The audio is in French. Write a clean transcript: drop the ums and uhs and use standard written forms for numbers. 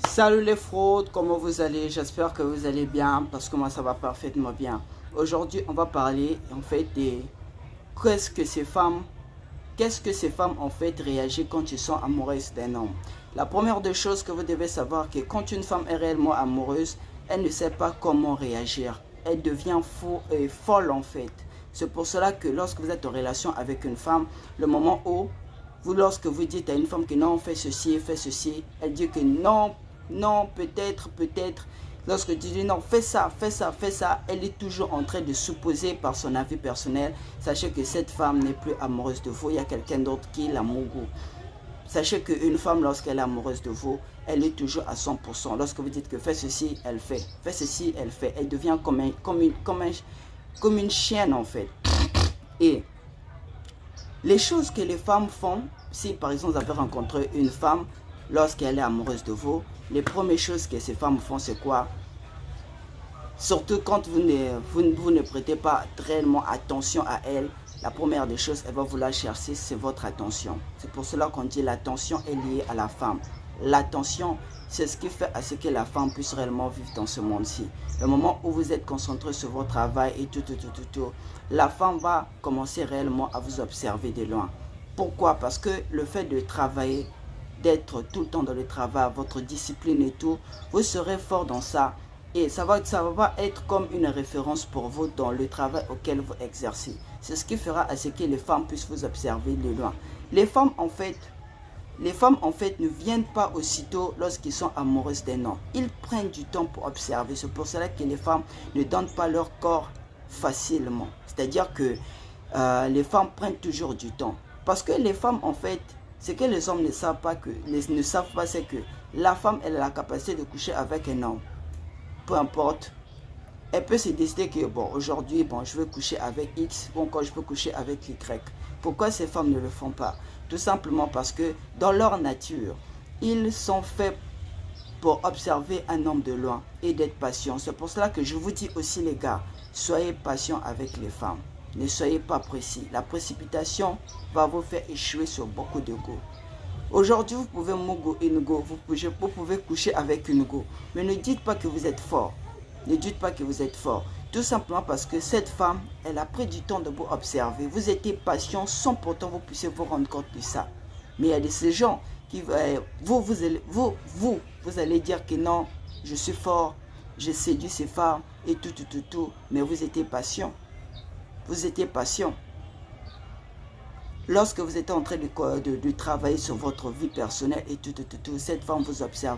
Salut les fraudes, comment vous allez? J'espère que vous allez bien parce que moi ça va parfaitement bien. Aujourd'hui on va parler en fait de qu'est-ce que ces femmes en fait réagissent quand ils sont amoureuses d'un homme. La première des choses que vous devez savoir que quand une femme est réellement amoureuse, elle ne sait pas comment réagir. Elle devient fou et folle en fait. C'est pour cela que lorsque vous êtes en relation avec une femme, le moment où lorsque vous dites à une femme que non, fais ceci, elle dit que non, non, peut-être, peut-être. Lorsque tu dis non, fais ça, fais ça, fais ça, elle est toujours en train de supposer par son avis personnel. Sachez que cette femme n'est plus amoureuse de vous, il y a quelqu'un d'autre qui l'amour. Sachez qu'une femme, lorsqu'elle est amoureuse de vous, elle est toujours à 100%. Lorsque vous dites que fais ceci, elle fait. Fais ceci, elle fait. Elle devient comme une chienne en fait. Et les choses que les femmes font, si par exemple vous avez rencontré une femme, lorsqu'elle est amoureuse de vous, les premières choses que ces femmes font, c'est quoi? Surtout quand vous ne prêtez pas réellement attention à elle, la première des choses, elle va vouloir chercher, c'est votre attention. C'est pour cela qu'on dit l'attention est liée à la femme. L'attention, c'est ce qui fait à ce que la femme puisse réellement vivre dans ce monde-ci. Le moment où vous êtes concentré sur votre travail et tout, la femme va commencer réellement à vous observer de loin. Pourquoi? Parce que le fait de travailler, d'être tout le temps dans le travail, votre discipline et tout, vous serez fort dans ça. Et ça va être comme une référence pour vous dans le travail auquel vous exercez. C'est ce qui fera à ce que les femmes puissent vous observer de loin. Les femmes en fait ne viennent pas aussitôt lorsqu'ils sont amoureuses d'un homme. Ils prennent du temps pour observer. C'est pour cela que les femmes ne donnent pas leur corps facilement. C'est-à-dire que les femmes prennent toujours du temps. Parce que les femmes en fait, ce que les hommes ne savent pas, c'est que la femme elle a la capacité de coucher avec un homme. Peu importe, elle peut se décider que bon, aujourd'hui, bon, je vais coucher avec X, ou encore je peux coucher avec Y. Pourquoi ces femmes ne le font pas? Tout simplement parce que dans leur nature, ils sont faits pour observer un homme de loin et d'être patient. C'est pour cela que je vous dis aussi les gars, soyez patients avec les femmes. Ne soyez pas précis. La précipitation va vous faire échouer sur beaucoup de go. Aujourd'hui, vous pouvez mogo une go, vous pouvez coucher avec une go. Mais ne dites pas que vous êtes fort. Ne dites pas que vous êtes fort. Tout simplement parce que cette femme, elle a pris du temps de vous observer. Vous étiez patient sans pourtant vous puissiez vous rendre compte de ça. Mais il y a de ces gens qui, vous allez dire que non, je suis fort, j'ai séduit ces femmes et tout. Mais vous étiez patient. Vous étiez patient. Lorsque vous êtes en train de travailler sur votre vie personnelle et tout, cette femme vous observe.